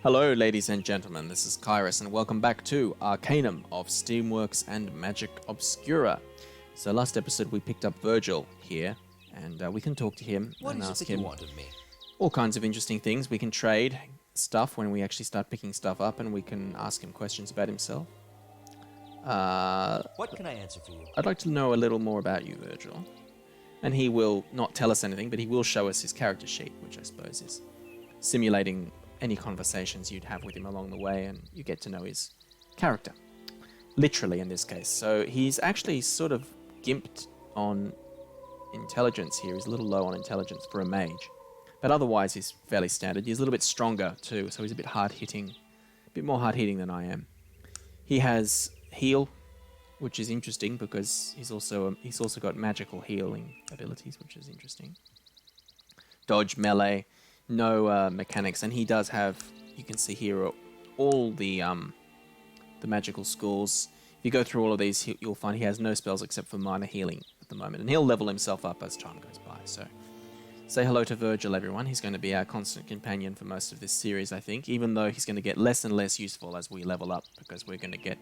Hello ladies and gentlemen, this is KairoS and welcome back to Arcanum of Steamworks and Magick Obscura. So last episode we picked up Virgil here and we can talk to him and ask him all kinds of interesting things. We can trade stuff when we actually start picking stuff up and we can ask him questions about himself. What can I answer for you? I'd like to know a little more about you, Virgil. And he will not tell us anything, but he will show us his character sheet, which I suppose is simulating any conversations you'd have with him along the way, and you get to know his character. Literally in this case. So he's actually sort of gimped on intelligence here. He's a little low on intelligence for a mage. But otherwise he's fairly standard. He's a little bit stronger too, so he's a bit hard-hitting. A bit more hard-hitting than I am. He has heal, which is interesting because he's also got magical healing abilities, which is interesting. Dodge, melee, no mechanics, and he does have, you can see here, all the magical schools. If you go through all of these, you'll find he has no spells except for minor healing at the moment, and he'll level himself up as time goes by. So say hello to Virgil, everyone. He's going to be our constant companion for most of this series, I think, even though he's going to get less and less useful as we level up, because we're going to get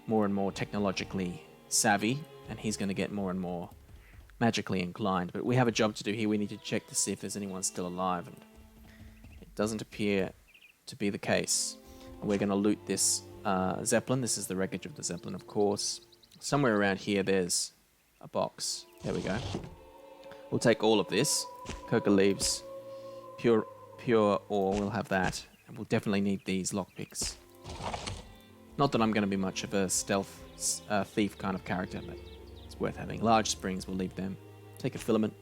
more and more technologically savvy, and he's going to get more and more magically inclined. But we have a job to do here. We need to check to see if there's anyone still alive, and it doesn't appear to be the case. We're going to loot this Zeppelin. This is the wreckage of the Zeppelin, of course. Somewhere around here there's a box. There we go. We'll take all of this. Coca leaves, pure ore, we'll have that. And we'll definitely need these lockpicks. Not that I'm going to be much of a stealth thief kind of character, but it's worth having. Large springs, we'll leave them. Take a filament.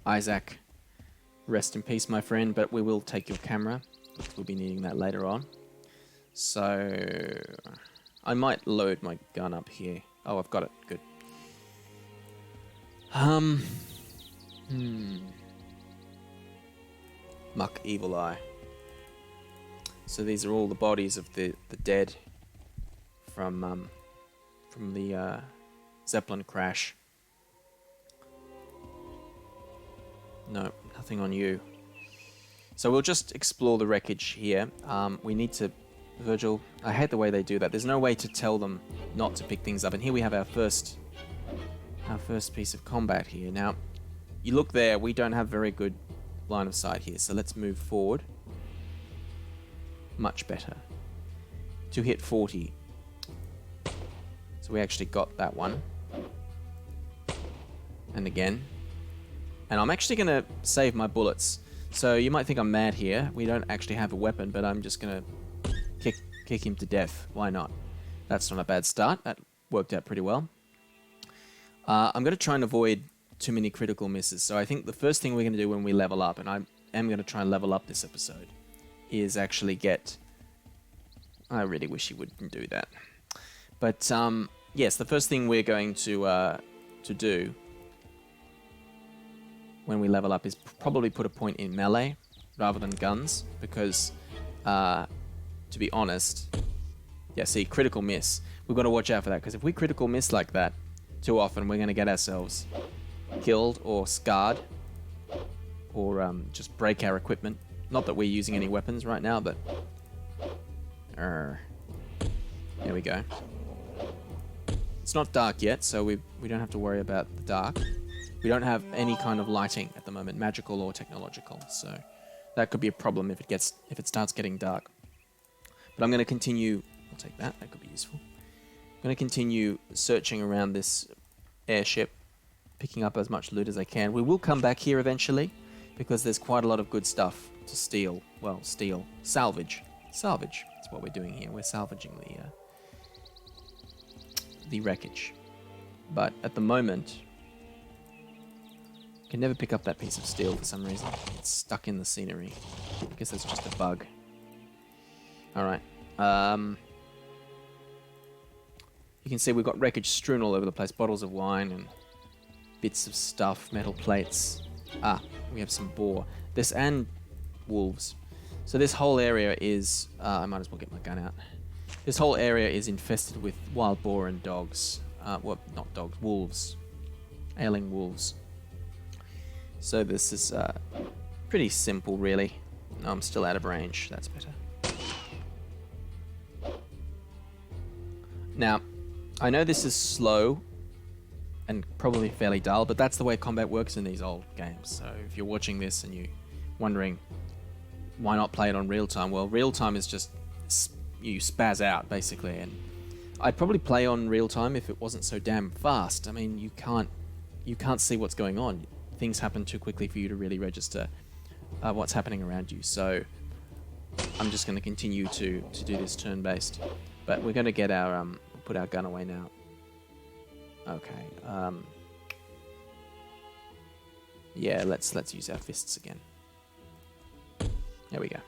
Isaac, rest in peace, my friend, but we will take your camera. We'll be needing that later on. So I might load my gun up here. Oh, I've got it. Good. Muck Evil Eye. So these are all the bodies of the dead from the Zeppelin crash. No, nothing on you. So we'll just explore the wreckage here. We need to... Virgil, I hate the way they do that. There's no way to tell them not to pick things up. And here we have our first piece of combat here. Now, you look there, we don't have very good line of sight here. So let's move forward. Much better. To hit 40. So we actually got that one. And again. And I'm actually going to save my bullets. So you might think I'm mad here. We don't actually have a weapon, but I'm just going to kick him to death. Why not? That's not a bad start. That worked out pretty well. I'm going to try and avoid too many critical misses. So I think the first thing we're going to do when we level up, and I am going to try and level up this episode, is actually get... I really wish he wouldn't do that. But yes, the first thing we're going to do when we level up is probably put a point in melee rather than guns, because to be honest, yeah, see, critical miss. We've got to watch out for that, because if we critical miss like that too often, we're going to get ourselves killed or scarred or just break our equipment. Not that we're using any weapons right now, but there we go. It's not dark yet, so we don't have to worry about the dark. We don't have any kind of lighting at the moment, magical or technological, so that could be a problem if it starts getting dark. But I'm going to continue. I'll take that. That could be useful. I'm going to continue searching around this airship, picking up as much loot as I can. We will come back here eventually, because there's quite a lot of good stuff to steal. Well, steal. Salvage. Salvage. That's what we're doing here. We're salvaging the wreckage. But at the moment, I can never pick up that piece of steel for some reason. It's stuck in the scenery. I guess that's just a bug. Alright. You can see we've got wreckage strewn all over the place. Bottles of wine and bits of stuff, metal plates. Ah, we have some boar. This and wolves. So this whole area is... I might as well get my gun out. This whole area is infested with wild boar and dogs. Well, not dogs, wolves. Ailing wolves. So this is pretty simple, really. No, I'm still out of range. That's better. Now, I know this is slow and probably fairly dull, but that's the way combat works in these old games. So if you're watching this and you're wondering why not play it on real time, well, real time is just you spaz out basically, and I'd probably play on real time if it wasn't so damn fast. I mean, you can't see what's going on. Things happen too quickly for you to really register what's happening around you. So I'm just going to continue to do this turn-based, but we're going to get our put our gun away now. Okay. Yeah, let's use our fists again. There we go.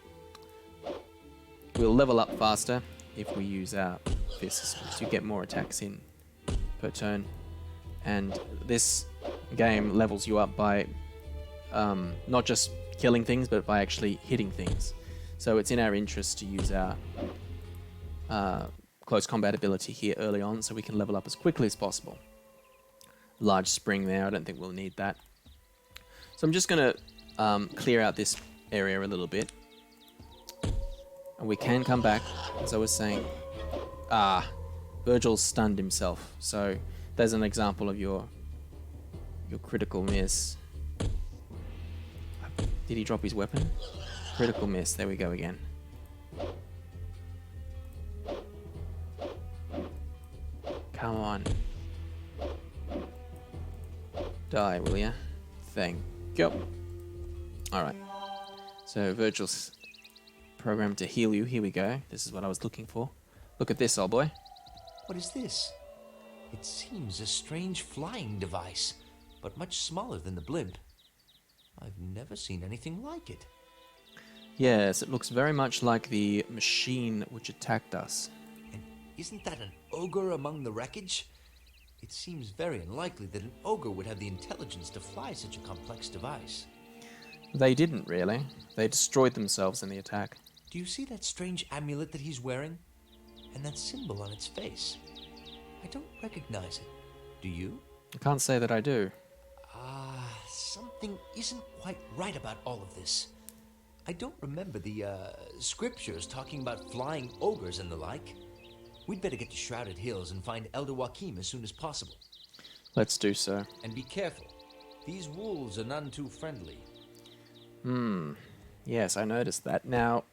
We'll level up faster if we use our fists to get more attacks in per turn. And this game levels you up by not just killing things, but by actually hitting things. So it's in our interest to use our close combat ability here early on so we can level up as quickly as possible. Large spring there, I don't think we'll need that. So I'm just going to clear out this area a little bit. And we can come back, as I was saying. Virgil stunned himself. So there's an example of your critical miss. Did he drop his weapon? Critical miss. There we go again. Come on. Die, will ya? Thank you. Alright. So Virgil's programmed to heal you. Here we go. This is what I was looking for. Look at this, old boy. What is this? It seems a strange flying device, but much smaller than the blimp. I've never seen anything like it. Yes, it looks very much like the machine which attacked us. And isn't that an ogre among the wreckage? It seems very unlikely that an ogre would have the intelligence to fly such a complex device. They didn't, really. They destroyed themselves in the attack. Do you see that strange amulet that he's wearing? And that symbol on its face? I don't recognize it. Do you? I can't say that I do. Something isn't quite right about all of this. I don't remember the scriptures talking about flying ogres and the like. We'd better get to Shrouded Hills and find Elder Joachim as soon as possible. Let's do so. And be careful. These wolves are none too friendly. Yes, I noticed that. Now,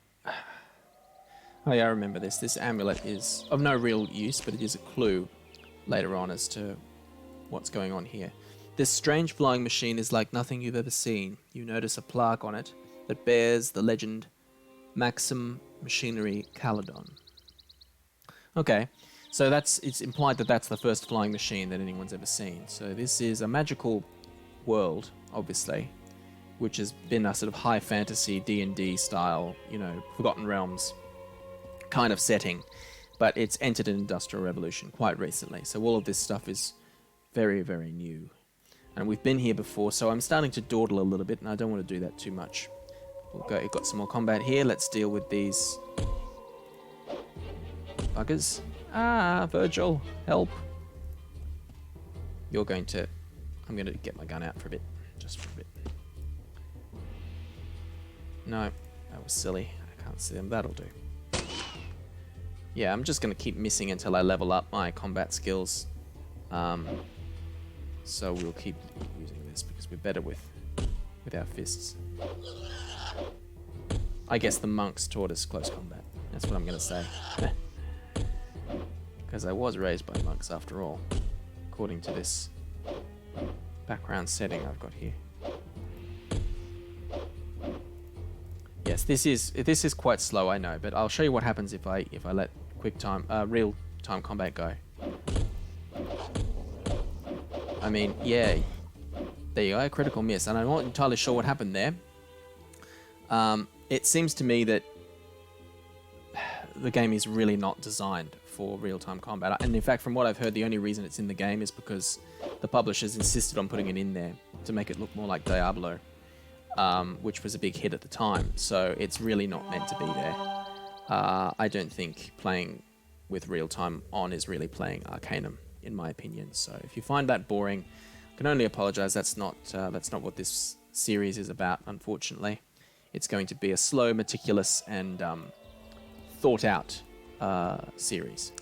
oh yeah, I remember this. This amulet is of no real use, but it is a clue later on as to what's going on here. This strange flying machine is like nothing you've ever seen. You notice a plaque on it that bears the legend Maxim Machinery Caledon. Okay, so it's implied that that's the first flying machine that anyone's ever seen. So this is a magical world, obviously, which has been a sort of high fantasy D&D style, Forgotten Realms kind of setting, but it's entered an industrial revolution quite recently. So all of this stuff is very, very new. And we've been here before, so I'm starting to dawdle a little bit, and I don't want to do that too much. We've got some more combat here. Let's deal with these buggers. Virgil, help. I'm going to get my gun out for a bit, just for a bit. No, that was silly. I can't see them. That'll do. Yeah, I'm just going to keep missing until I level up my combat skills. So we'll keep using this because we're better with our fists. I guess the monks taught us close combat. That's what I'm going to say. Because I was raised by monks after all, according to this background setting I've got here. Yes, this is quite slow, I know, but I'll show you what happens if I let real time combat go. I mean, yeah, there you go, critical miss, and I'm not entirely sure what happened there. It seems to me that the game is really not designed for real-time combat, and in fact, from what I've heard, the only reason it's in the game is because the publishers insisted on putting it in there to make it look more like Diablo, which was a big hit at the time, so it's really not meant to be there. I don't think playing with real-time on is really playing Arcanum, in my opinion. So if you find that boring, I can only apologize. That's not what this series is about, unfortunately. It's going to be a slow, meticulous, and thought-out series.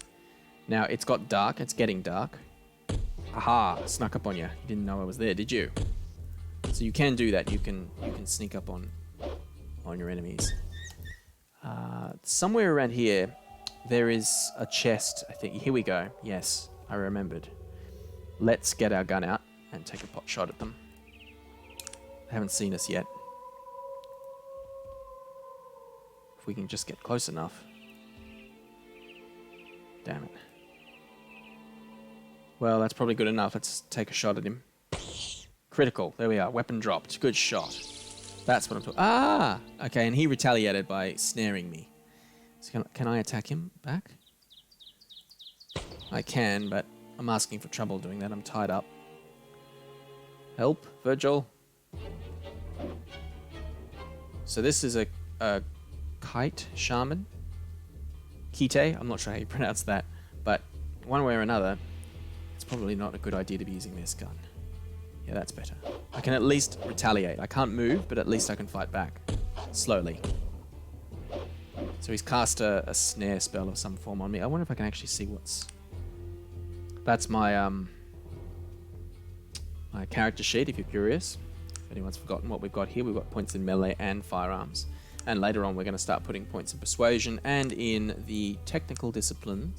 Now, it's got dark. It's getting dark. Aha! Snuck up on you. You didn't know I was there, did you? So you can do that. You can sneak up on your enemies. Somewhere around here, there is a chest, I think. Here we go. Yes, I remembered. Let's get our gun out and take a pot shot at them. They haven't seen us yet. If we can just get close enough. Damn it. Well, that's probably good enough. Let's take a shot at him. Critical. There we are. Weapon dropped. Good shot. That's what I'm talking... Ah! Okay, and he retaliated by snaring me. So can I attack him back? I can, but I'm asking for trouble doing that. I'm tied up. Help, Virgil. So this is a kite shaman. Kite, I'm not sure how you pronounce that, but one way or another, it's probably not a good idea to be using this gun. Yeah, that's better. I can at least retaliate. I can't move, but at least I can fight back. Slowly. So he's cast a snare spell of some form on me. I wonder if I can actually see what's... That's my my character sheet, if you're curious. If anyone's forgotten what we've got here, we've got points in melee and firearms. And later on, we're going to start putting points in persuasion and in the technological discipline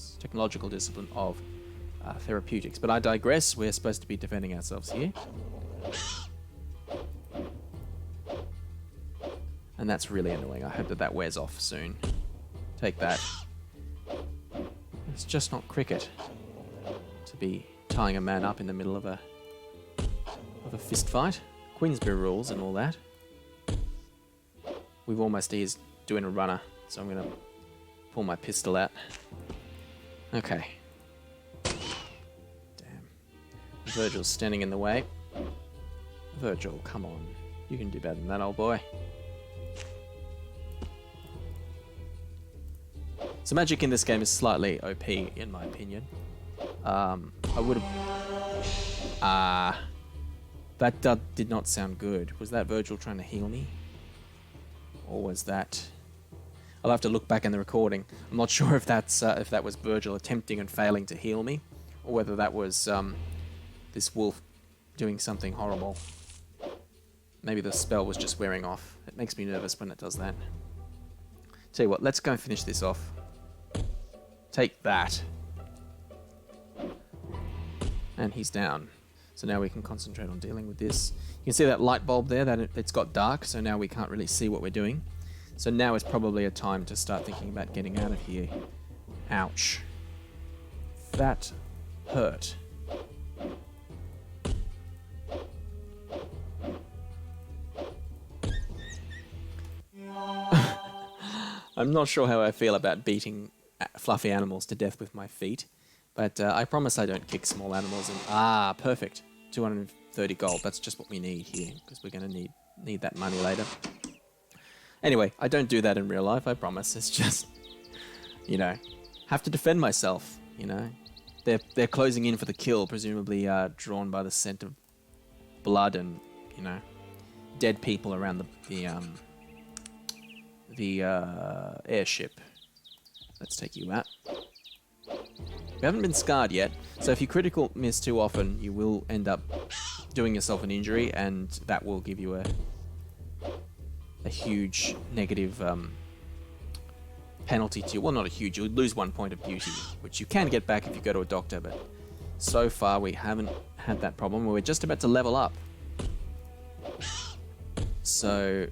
of therapeutics. But I digress. We're supposed to be defending ourselves here. And that's really annoying. I hope that wears off soon. Take that. It's just not cricket to be tying a man up in the middle of a fist fight. Queensberry rules and all that. We've almost eased doing a runner, so I'm going to pull my pistol out. Okay. Damn. Virgil's standing in the way. Virgil, come on. You can do better than that, old boy. So Magick in this game is slightly OP, in my opinion. I would have... that did not sound good. Was that Virgil trying to heal me? Or was that... I'll have to look back in the recording. I'm not sure if that's if that was Virgil attempting and failing to heal me, or whether that was this wolf doing something horrible. Maybe the spell was just wearing off. It makes me nervous when it does that. Tell you what, let's go and finish this off. Take that. And he's down. So now we can concentrate on dealing with this. You can see that light bulb there, that it's got dark, so now we can't really see what we're doing. So now is probably a time to start thinking about getting out of here. Ouch. That hurt. I'm not sure how I feel about beating fluffy animals to death with my feet, but I promise I don't kick small animals. And perfect. 230 gold. That's just what we need here, because we're going to need that money later. Anyway, I don't do that in real life, I promise. It's just, you know, have to defend myself, you know. They're closing in for the kill, presumably drawn by the scent of blood and, you know, dead people around the airship. Let's take you out. We haven't been scarred yet, so if you critical miss too often, you will end up doing yourself an injury, and that will give you a huge negative penalty to you. Well, not a huge, you'll lose 1 point of beauty, which you can get back if you go to a doctor, but so far we haven't had that problem. We're just about to level up. So,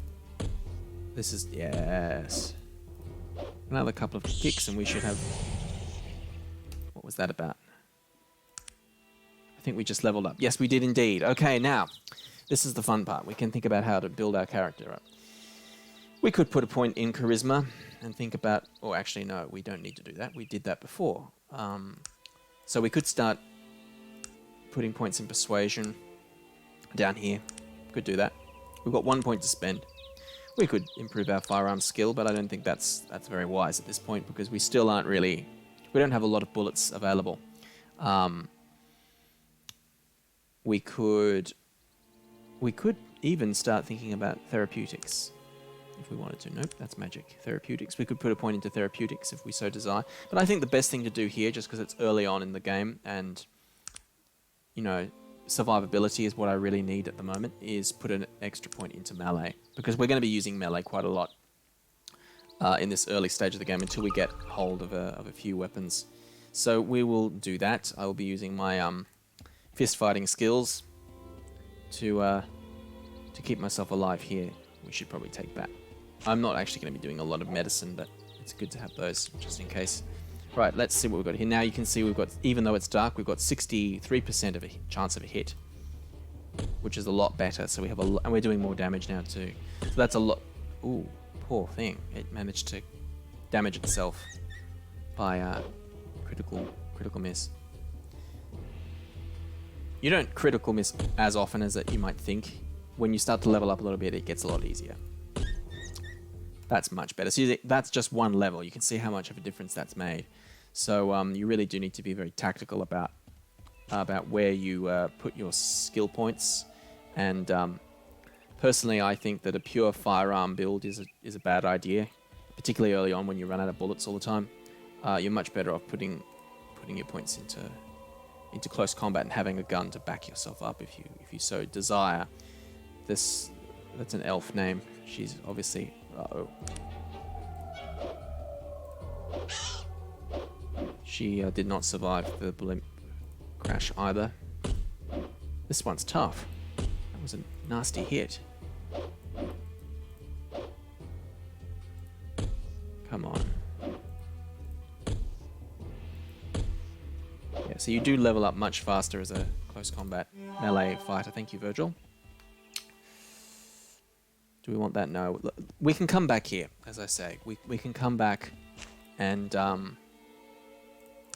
this is, yes. Another couple of kicks and we should have... What was that about? I think we just leveled up. Yes, we did indeed. Okay, now, this is the fun part. We can think about how to build our character up. We could put a point in charisma and think about... Oh, actually, no, we don't need to do that. We did that before. So we could start putting points in persuasion down here. Could do that. We've got 1 point to spend. We could improve our firearm skill, but I don't think that's very wise at this point, because we still aren't really... We don't have a lot of bullets available. We could even start thinking about therapeutics. if we wanted to. Nope, that's magic. Therapeutics. We could put a point into therapeutics if we so desire. But I think the best thing to do here, just because it's early on in the game and, you know, survivability is what I really need at the moment, is put an extra point into melee. Because we're going to be using melee quite a lot in this early stage of the game until we get hold of a few weapons. So we will do that. I will be using my fist fighting skills to keep myself alive here. We should probably take that. I'm not actually going to be doing a lot of medicine, but it's good to have those just in case. Right, let's see what we've got here. Now you can see we've got, even though it's dark, we've got 63% of a chance of a hit, which is a lot better. So we have and we're doing more damage now too. So that's a lot. Ooh, poor thing. It managed to damage itself by critical miss. You don't critical miss as often as that you might think. When you start to level up a little bit, it gets a lot easier. That's much better. So that's just one level. You can see how much of a difference that's made. So you really do need to be very tactical about where you put your skill points. And personally, I think that a pure firearm build is a bad idea, particularly early on when you run out of bullets all the time. You're much better off putting your points into close combat and having a gun to back yourself up if you so desire. That's an elf name. She's obviously... Uh-oh. She did not survive the blimp crash either. This one's tough. That was a nasty hit. Come on. Yeah, so you do level up much faster as a close combat melee fighter. Thank you, Virgil. Do we want that? No. We can come back here, as I say. We can come back and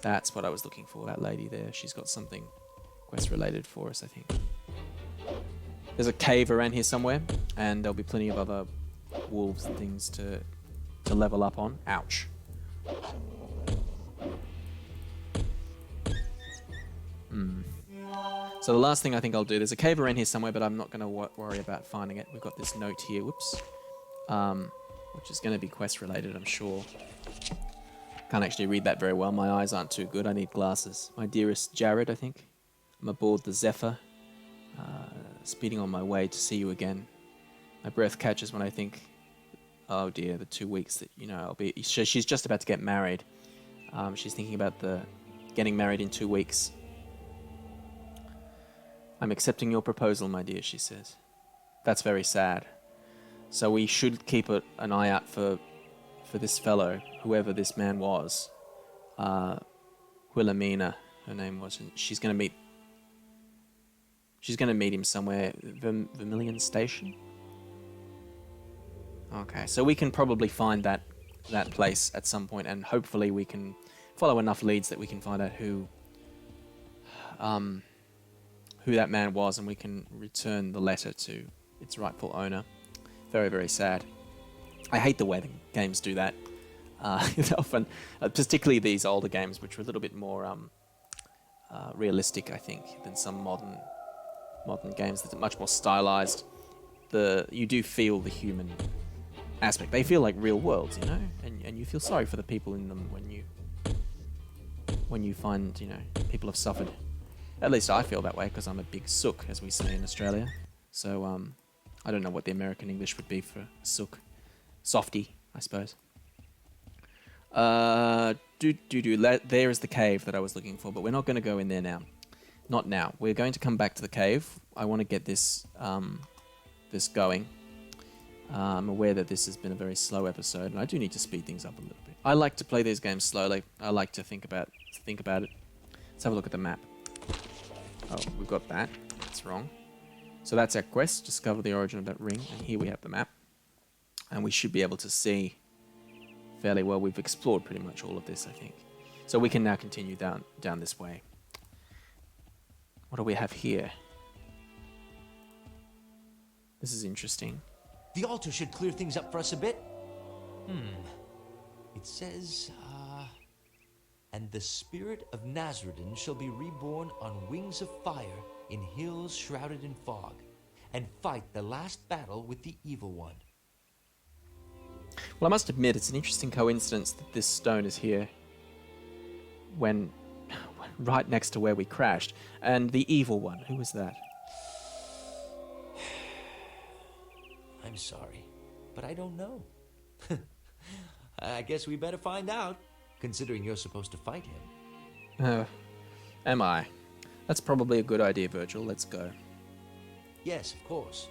that's what I was looking for, that lady there. She's got something quest-related for us, I think. There's a cave around here somewhere, and there'll be plenty of other wolves and things to level up on. Ouch. So the last thing I think I'll do, there's a cave around here somewhere, but I'm not going to worry about finding it. We've got this note here, whoops, which is going to be quest-related, I'm sure. Can't actually read that very well. My eyes aren't too good. I need glasses. My dearest Jared, I think. I'm aboard the Zephyr, speeding on my way to see you again. My breath catches when I think, oh dear, the 2 weeks that, I'll be... She's just about to get married. She's thinking about getting married in 2 weeks. I'm accepting your proposal, my dear, she says. That's very sad. So we should keep an eye out for this fellow, whoever this man was. Wilhelmina, her name was. And she's going to meet him somewhere. Vermilion Station? Okay, so we can probably find that place at some point, and hopefully we can follow enough leads that we can find out who that man was, and we can return the letter to its rightful owner. Very, very sad. I hate the way the games do that. Often, particularly these older games, which are a little bit more realistic, I think, than some modern games that are much more stylized. You do feel the human aspect. They feel like real worlds, and you feel sorry for the people in them when you find, people have suffered. At least I feel that way, because I'm a big sook, as we say in Australia. So, I don't know what the American English would be for sook. Softy, I suppose. There is the cave that I was looking for, but we're not going to go in there now. Not now. We're going to come back to the cave. I want to get this going. I'm aware that this has been a very slow episode, and I do need to speed things up a little bit. I like to play these games slowly. I like to think about it. Let's have a look at the map. Oh, we've got that. That's wrong. So that's our quest, discover the origin of that ring, and here we have the map. And we should be able to see fairly well. We've explored pretty much all of this, I think. So we can now continue down this way. What do we have here? This is interesting. The altar should clear things up for us a bit. It says, and the spirit of Nazarene shall be reborn on wings of fire in hills shrouded in fog, and fight the last battle with the evil one. Well, I must admit, it's an interesting coincidence that this stone is here when right next to where we crashed. And the evil one, who was that? I'm sorry, but I don't know. I guess we better find out, considering you're supposed to fight him. Am I? That's probably a good idea, Virgil. Let's go. Yes, of course.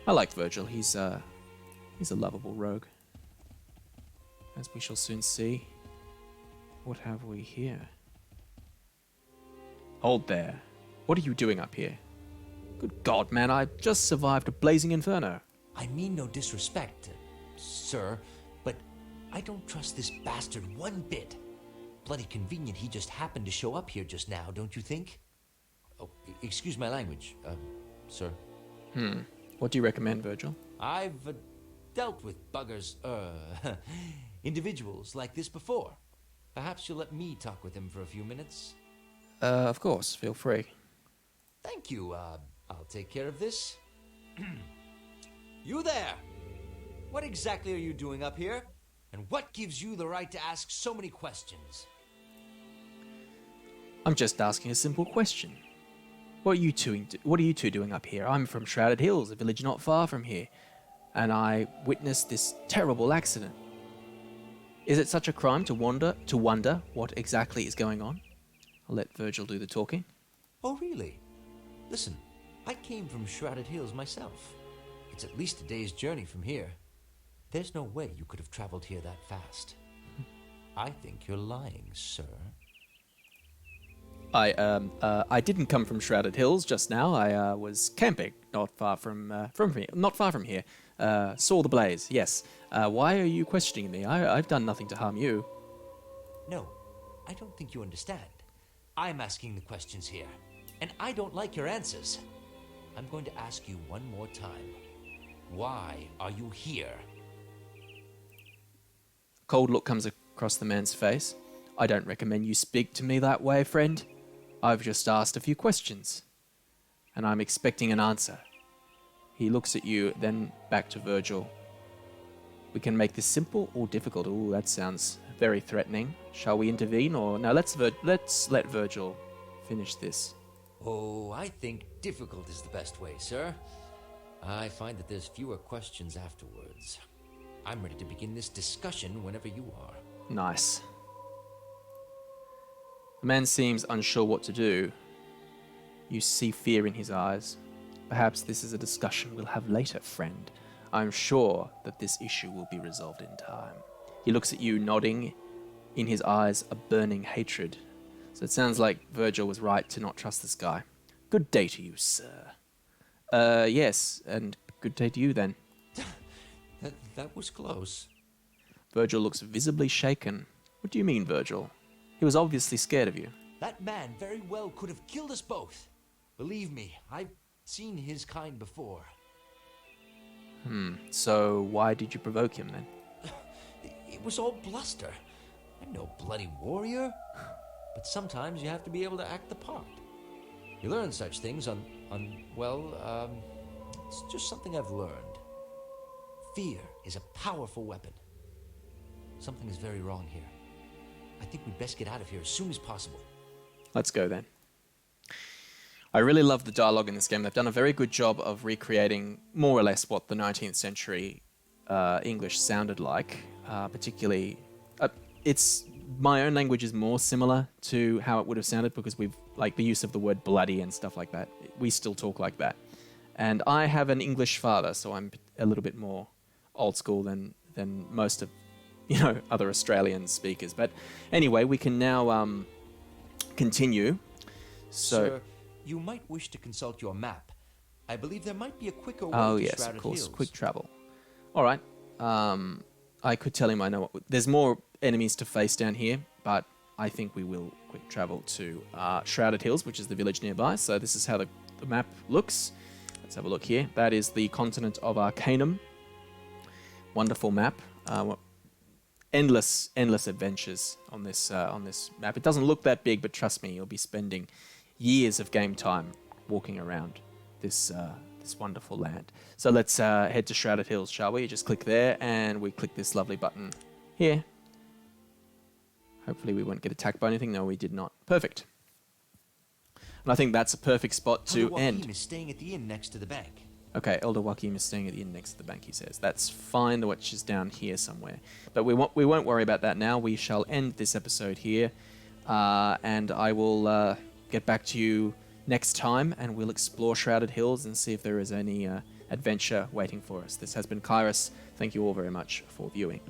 I like Virgil. He's a lovable rogue. As we shall soon see. What have we here? Hold there. What are you doing up here? Good God, man, I just survived a blazing inferno. I mean no disrespect, sir, but I don't trust this bastard one bit. Bloody convenient he just happened to show up here just now, don't you think? Oh, excuse my language, sir. What do you recommend, Virgil? I've dealt with buggers, individuals like this before. Perhaps you'll let me talk with him for a few minutes? Of course, feel free. Thank you, I'll take care of this. You there! What exactly are you doing up here? And what gives you the right to ask so many questions? I'm just asking a simple question. What are you two doing up here? I'm from Shrouded Hills, a village not far from here, and I witnessed this terrible accident. Is it such a crime to wonder what exactly is going on? I'll let Virgil do the talking. Oh, really? Listen, I came from Shrouded Hills myself. It's at least a day's journey from here. There's no way you could have traveled here that fast. I think you're lying, sir. I didn't come from Shrouded Hills just now. I was camping not far from here. Saw the blaze. Yes. Why are you questioning me? I've done nothing to harm you. No, I don't think you understand. I'm asking the questions here, and I don't like your answers. I'm going to ask you one more time. Why are you here? Cold look comes across the man's face. I don't recommend you speak to me that way, friend. I've just asked a few questions, and I'm expecting an answer. He looks at you, then back to Virgil. We can make this simple or difficult. Ooh, that sounds very threatening. Shall we intervene, or no? Let's let Virgil finish this. Oh, I think difficult is the best way, sir. I find that there's fewer questions afterwards. I'm ready to begin this discussion whenever you are. Nice. The man seems unsure what to do. You see fear in his eyes. Perhaps this is a discussion we'll have later, friend. I'm sure that this issue will be resolved in time. He looks at you, nodding, in his eyes a burning hatred. So it sounds like Virgil was right to not trust this guy. Good day to you, sir. Yes, and good day to you then. That was close. Virgil looks visibly shaken. What do you mean, Virgil? He was obviously scared of you. That man very well could have killed us both. Believe me, I've seen his kind before. So why did you provoke him then? It was all bluster. I'm no bloody warrior. But sometimes you have to be able to act the part. You learn such things it's just something I've learned. Fear is a powerful weapon. Something is very wrong here. I think we'd best get out of here as soon as possible. Let's go then. I really love the dialogue in this game. They've done a very good job of recreating more or less what the 19th century English sounded like. Particularly, my own language is more similar to how it would have sounded because we've like the use of the word bloody and stuff like that. We still talk like that. And I have an English father, so I'm a little bit more old school than most of other Australian speakers. But anyway, we can now continue. So, Sir, you might wish to consult your map. I believe there might be a quicker way to yes, Shrouded of course, Hills. quick travel. All right. I could tell him I know there's more enemies to face down here, but I think we will quick travel to Shrouded Hills, which is the village nearby. So this is how the map looks. Let's have a look here. That is the continent of Arcanum. Wonderful map. Endless adventures on this map. It doesn't look that big, but trust me, you'll be spending years of game time walking around this this wonderful land. So let's head to Shrouded Hills, shall we? Just click there, and we click this lovely button here. Hopefully we won't get attacked by anything. No, we did not. Perfect. And I think that's a perfect spot to Elder end. Joachim is staying at the inn next to the bank. Okay, Elder Joachim is staying at the inn next to the bank, he says. That's fine, the watch is down here somewhere. But we won't worry about that now. We shall end this episode here. And I will get back to you next time, and we'll explore Shrouded Hills and see if there is any adventure waiting for us. This has been KairoS. Thank you all very much for viewing.